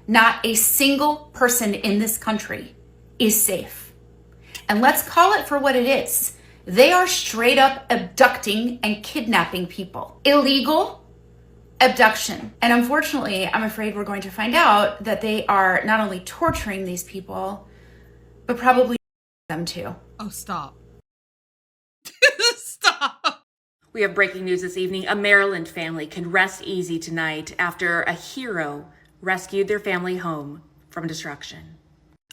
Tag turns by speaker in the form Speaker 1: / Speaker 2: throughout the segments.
Speaker 1: Not a single person in this country is safe. And let's call it for what it is. They are straight up abducting and kidnapping people. Illegal abduction. And unfortunately, I'm afraid we're going to find out that they are not only torturing these people, but probably them too.
Speaker 2: Oh, stop. Stop.
Speaker 3: We have breaking news this evening. A Maryland family can rest easy tonight after a hero rescued their family home from destruction.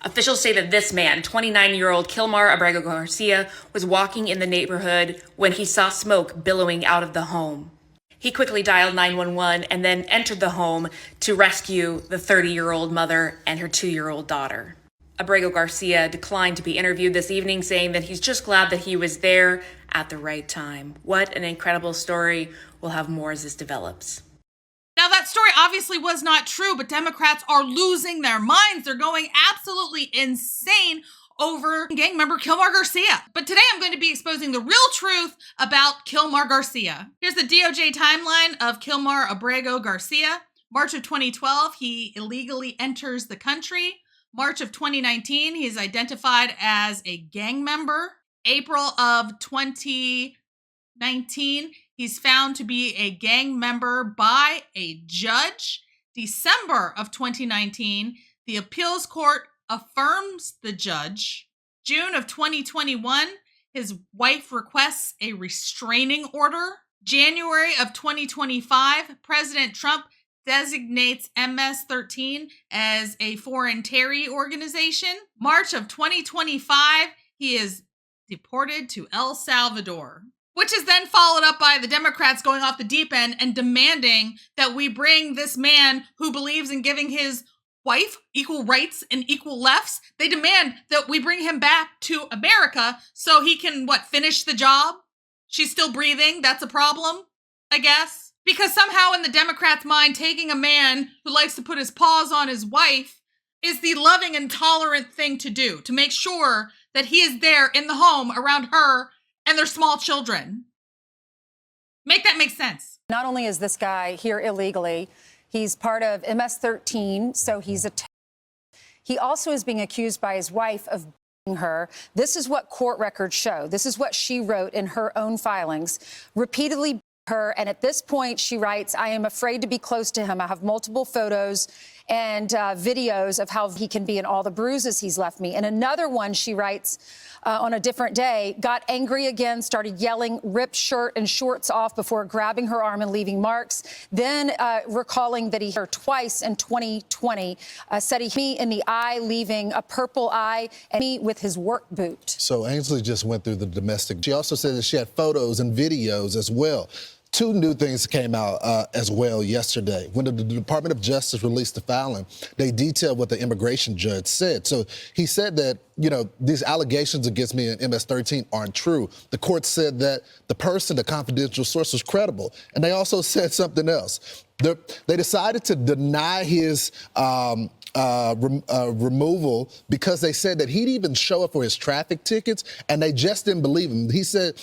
Speaker 3: Officials say that this man, 29-year-old Kilmar Abrego Garcia, was walking in the neighborhood when he saw smoke billowing out of the home. He quickly dialed 911 and then entered the home to rescue the 30-year-old mother and her 2-year-old daughter. Abrego Garcia declined to be interviewed this evening, saying that he's just glad that he was there at the right time. What an incredible story. We'll have more as this develops.
Speaker 2: Now, that story obviously was not true, but Democrats are losing their minds. They're going absolutely insane over gang member Kilmar Garcia. But today I'm going to be exposing the real truth about Kilmar Garcia. Here's the DOJ timeline of Kilmar Abrego Garcia. March of 2012, he illegally enters the country. March of 2019, he's identified as a gang member. April of 2019, he's found to be a gang member by a judge. December of 2019, the appeals court affirms the judge. June of 2021, his wife requests a restraining order. January of 2025, President Trump designates MS-13 as a foreign terror organization. March of 2025, he is deported to El Salvador, which is then followed up by the Democrats going off the deep end and demanding that we bring this man who believes in giving his wife equal rights and equal lefts. They demand that we bring him back to America so he can, finish the job? She's still breathing. That's a problem, I guess. Because somehow in the Democrats' mind, taking a man who likes to put his paws on his wife is the loving and tolerant thing to do, to make sure that he is there in the home around her and their small children. Make that make sense.
Speaker 4: Not only is this guy here illegally, he's part of MS-13, so he's a he also is being accused by his wife of beating her. This is what court records show. This is what she wrote in her own filings. Repeatedly her, and at this point she writes, I am afraid to be close to him. I have multiple photos and videos of how he can be and all the bruises he's left me. And another one, she writes on a different day, got angry again, started yelling, ripped shirt and shorts off before grabbing her arm and leaving marks. Then recalling that he hit her twice in 2020, said he hit me in the eye, leaving a purple eye, and me with his work boot.
Speaker 5: So Ainsley just went through the domestic. She also said that she had photos and videos as well. Two new things came out as well yesterday. When the Department of Justice released the filing, they detailed what the immigration judge said. So he said that, these allegations against me in MS-13 aren't true. The court said that the confidential source, was credible. And they also said something else. They decided to deny his removal because they said that he'd even show up for his traffic tickets, and they just didn't believe him. He said,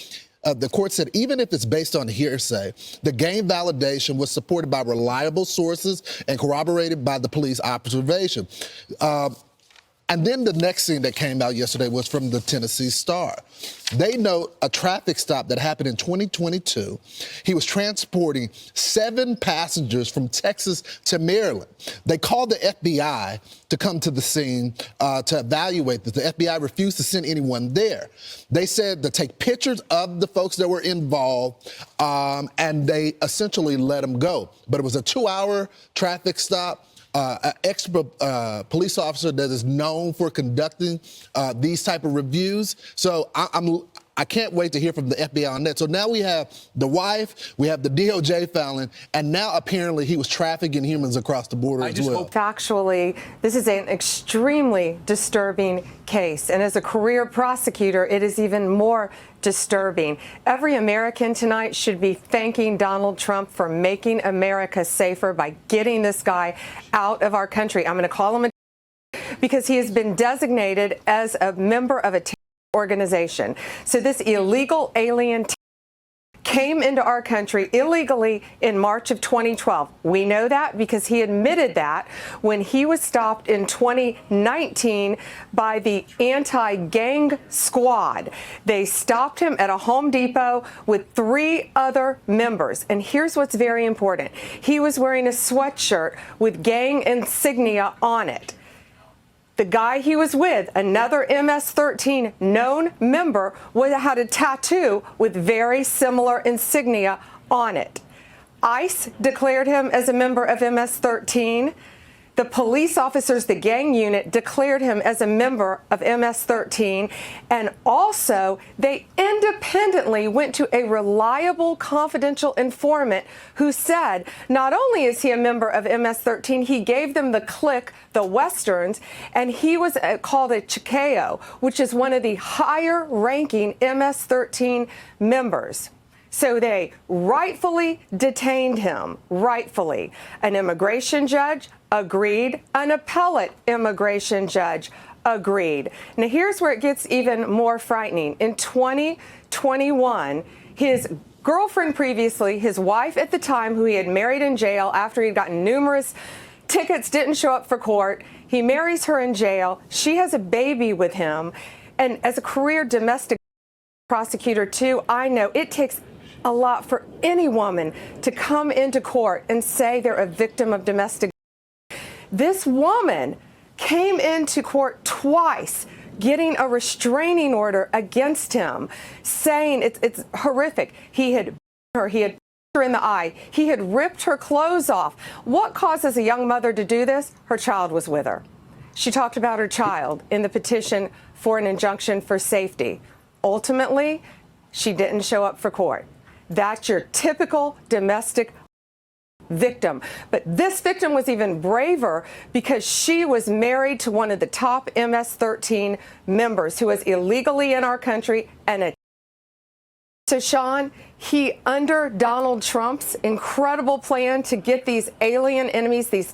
Speaker 5: the court said, even if it's based on hearsay, the gang validation was supported by reliable sources and corroborated by the police observation. And then the next thing that came out yesterday was from the Tennessee Star. They note a traffic stop that happened in 2022. He was transporting 7 passengers from Texas to Maryland. They called the FBI to come to the scene to evaluate this. The FBI refused to send anyone there. They said to take pictures of the folks that were involved, and they essentially let them go. But it was a 2-hour traffic stop. An extra police officer that is known for conducting these type of reviews. So I can't wait to hear from the FBI on that. So now we have the wife, we have the DOJ filing, and now apparently he was trafficking humans across the border as well.
Speaker 6: Factually, this is an extremely disturbing case. And as a career prosecutor, it is even more disturbing. Every American tonight should be thanking Donald Trump for making America safer by getting this guy out of our country. I'm going to call him because he has been designated as a member of a terrorist organization. So this illegal alien came into our country illegally in March of 2012. We know that because he admitted that when he was stopped in 2019 by the anti-gang squad. They stopped him at a Home Depot with 3 other members. And here's what's very important. He was wearing a sweatshirt with gang insignia on it. The guy he was with, another MS-13 known member, had a tattoo with very similar insignia on it. ICE declared him as a member of MS-13. The police officers, the gang unit, declared him as a member of MS-13. And also, they independently went to a reliable, confidential informant who said not only is he a member of MS-13, he gave them the clique, the Westerns, and he was called a Chiqueo, which is one of the higher-ranking MS-13 members. So they rightfully detained him, rightfully. An immigration judge agreed. An appellate immigration judge agreed. Now here's where it gets even more frightening. In 2021, his girlfriend previously, his wife at the time, who he had married in jail after he'd gotten numerous tickets, didn't show up for court. He marries her in jail. She has a baby with him. And as a career domestic prosecutor too, I know it takes a lot for any woman to come into court and say they're a victim of domestic. This woman came into court twice, getting a restraining order against him, saying it's horrific. He had her in the eye. He had ripped her clothes off. What causes a young mother to do this? Her child was with her. She talked about her child in the petition for an injunction for safety. Ultimately, she didn't show up for court. That's your typical domestic victim. But this victim was even braver because she was married to one of the top MS-13 members who was illegally in our country and so Sean, he, under Donald Trump's incredible plan to get these alien enemies, these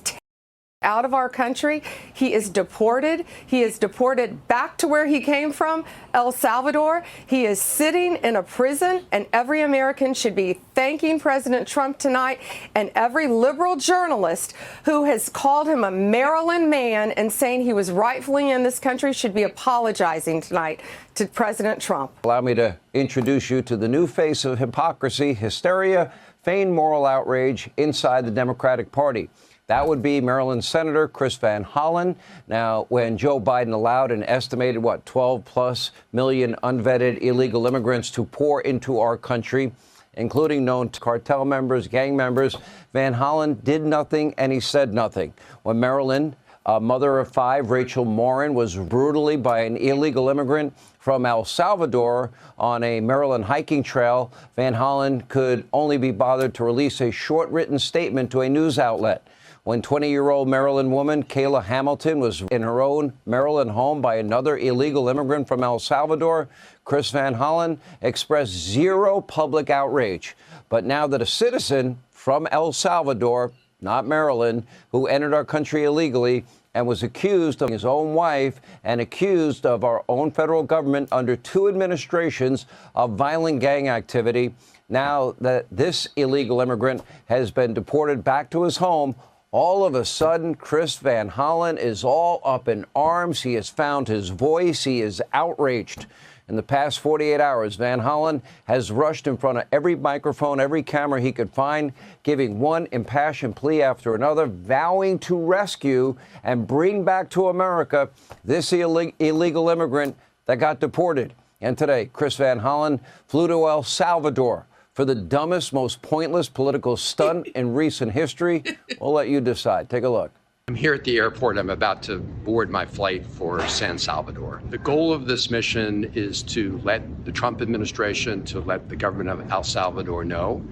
Speaker 6: out of our country, he is deported. He is deported back to where he came from, El Salvador. He is sitting in a prison, and every American should be thanking President Trump tonight, and every liberal journalist who has called him a Maryland man and saying he was rightfully in this country should be apologizing tonight to President Trump.
Speaker 7: Allow me to introduce you to the new face of hypocrisy, hysteria, feigned moral outrage inside the Democratic Party. That would be Maryland Senator Chris Van Hollen. Now, when Joe Biden allowed an estimated, 12+ million unvetted illegal immigrants to pour into our country, including known cartel members, gang members, Van Hollen did nothing and he said nothing. When Maryland, a mother of 5, Rachel Morin, was brutally by an illegal immigrant from El Salvador on a Maryland hiking trail, Van Hollen could only be bothered to release a short written statement to a news outlet. When 20-year-old Maryland woman Kayla Hamilton was in her own Maryland home by another illegal immigrant from El Salvador, Chris Van Hollen expressed zero public outrage. But now that a citizen from El Salvador, not Maryland, who entered our country illegally and was accused of his own wife and accused of our own federal government under 2 administrations of violent gang activity, now that this illegal immigrant has been deported back to his home, all of a sudden, Chris Van Hollen is all up in arms. He has found his voice. He is outraged. In the past 48 hours, Van Hollen has rushed in front of every microphone, every camera he could find, giving one impassioned plea after another, vowing to rescue and bring back to America this illegal immigrant that got deported. And today, Chris Van Hollen flew to El Salvador for the dumbest, most pointless political stunt in recent history. We'll let you decide. Take a look.
Speaker 8: I'm here at the airport. I'm about to board my flight for San Salvador. The goal of this mission is to let the Trump administration, to let the government of El Salvador know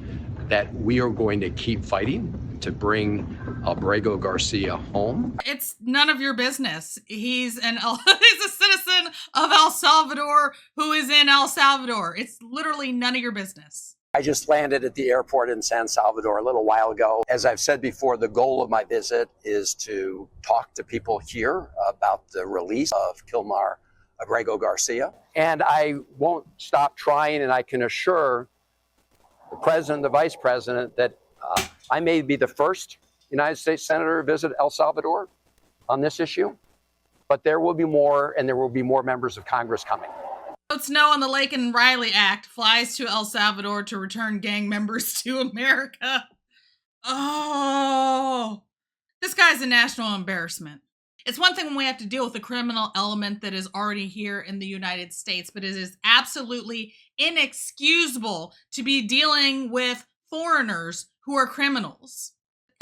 Speaker 8: that we are going to keep fighting to bring Abrego Garcia home.
Speaker 2: It's none of your business. He's a citizen of El Salvador who is in El Salvador. It's literally none of your business.
Speaker 9: I just landed at the airport in San Salvador a little while ago. As I've said before, the goal of my visit is to talk to people here about the release of Kilmar Abrego Garcia. And I won't stop trying, and I can assure
Speaker 8: president, the vice president, that I may be the first United States senator to visit El Salvador on this issue, but there will be more, and there will be more members of Congress coming.
Speaker 2: Snow on the Lake and Riley Act flies to El Salvador to return gang members to America. Oh, this guy's a national embarrassment. It's one thing when we have to deal with a criminal element that is already here in the United States, but it is absolutely inexcusable to be dealing with foreigners who are criminals.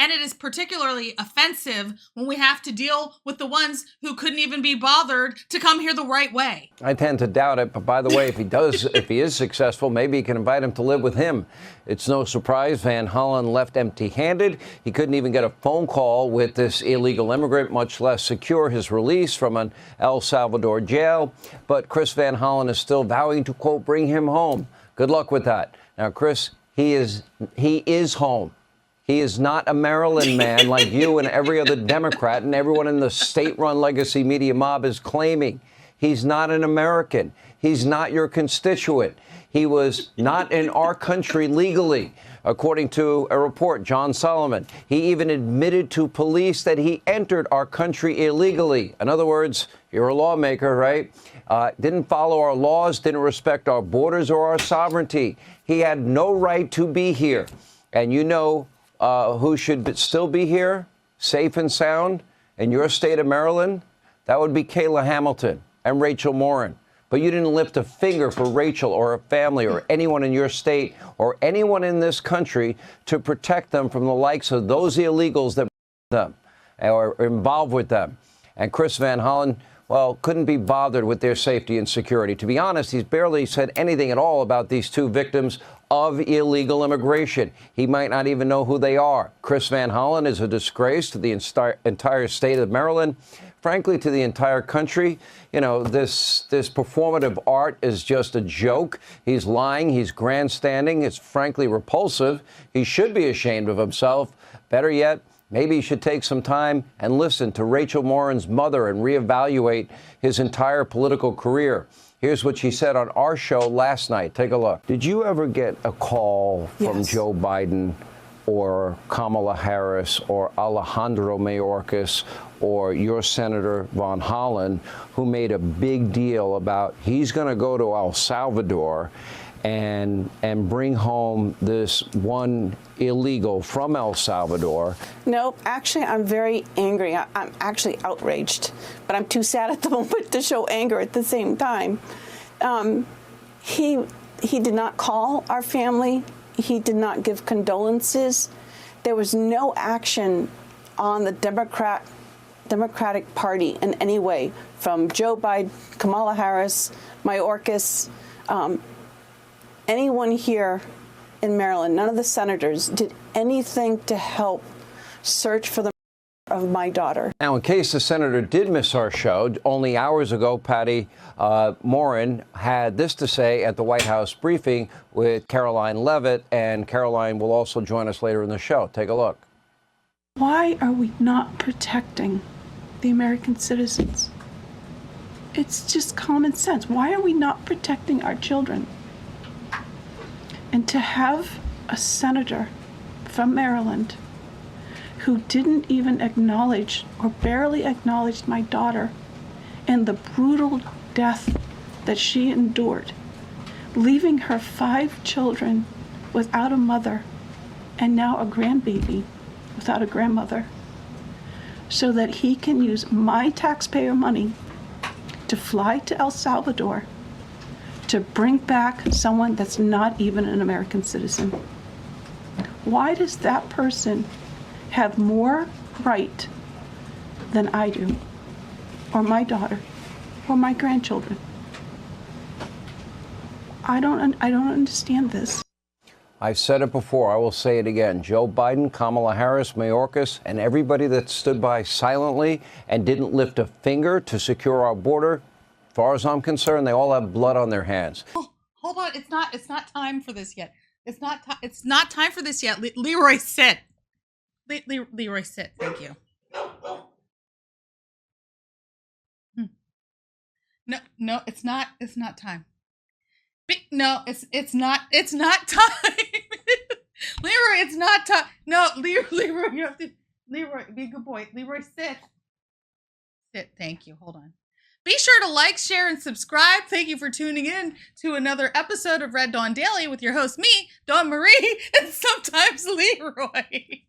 Speaker 2: And it is particularly offensive when we have to deal with the ones who couldn't even be bothered to come here the right way.
Speaker 7: I tend to doubt it, but by the way, if he is successful, maybe he can invite him to live with him. It's no surprise Van Hollen left empty-handed. He couldn't even get a phone call with this illegal immigrant, much less secure his release from an El Salvador jail. But Chris Van Hollen is still vowing to, quote, bring him home. Good luck with that. Now, Chris, he is home. He is not a Maryland man like you and every other Democrat and everyone in the state-run legacy media mob is claiming. He's not an American. He's not your constituent. He was not in our country legally, according to a report, John Solomon. He even admitted to police that he entered our country illegally. In other words, you're a lawmaker, right? Didn't follow our laws, didn't respect our borders or our sovereignty. He had no right to be here. And you know who should still be here, safe and sound, in your state of Maryland? That would be Kayla Hamilton and Rachel Morin. But you didn't lift a finger for Rachel or her family or anyone in your state or anyone in this country to protect them from the likes of those illegals that them or are involved with them. And Chris Van Hollen, well, couldn't be bothered with their safety and security. To be honest, he's barely said anything at all about these two victims of illegal immigration. He might not even know who they are. Chris Van Hollen is a disgrace to the entire state of Maryland, frankly, to the entire country. You know, this performative art is just a joke. He's lying. He's grandstanding. It's frankly repulsive. He should be ashamed of himself. Better yet, maybe he should take some time and listen to Rachel Morin's mother and reevaluate his entire political career. Here's what she said on our show last night. Take a look. Did you ever get a call from Joe Biden or Kamala Harris or Alejandro Mayorkas or your Senator Van Hollen, who made a big deal about he's going to go to El Salvador and bring home this one illegal from El Salvador?
Speaker 10: No, actually, I'm very angry. I'm actually outraged, but I'm too sad at the moment to show anger at the same time. He did not call our family. He did not give condolences. There was no action on the Democratic Party in any way, from Joe Biden, Kamala Harris, Mayorkas, anyone here in Maryland, none of the senators did anything to help search for the of my daughter.
Speaker 7: Now, in case the senator did miss our show, only hours ago, Patty Morin had this to say at the White House briefing with Caroline Leavitt, and Caroline will also join us later in the show. Take a look.
Speaker 11: Why are we not protecting the American citizens? It's just common sense. Why are we not protecting our children? And to have a senator from Maryland who didn't even acknowledge or barely acknowledged my daughter and the brutal death that she endured, leaving her 5 children without a mother and now a grandbaby without a grandmother, so that he can use my taxpayer money to fly to El Salvador to bring back someone that's not even an American citizen. Why does that person have more right than I do, or my daughter, or my grandchildren? I don't understand this.
Speaker 7: I've said it before. I will say it again. Joe Biden, Kamala Harris, Mayorkas, and everybody that stood by silently and didn't lift a finger to secure our border, as far as I'm concerned, they all have blood on their hands.
Speaker 2: Oh, hold on. It's not time for this yet. It's not time for this yet. Leroy, sit. Leroy, sit. Thank you. No, it's not time. No, it's not time. Leroy, it's not time. No, Leroy, you have to. Leroy, be a good boy. Leroy, sit. Sit. Thank you. Hold on. Be sure to like, share, and subscribe. Thank you for tuning in to another episode of Red Dawn Daily with your host, me, Dawn Marie, and sometimes Leroy.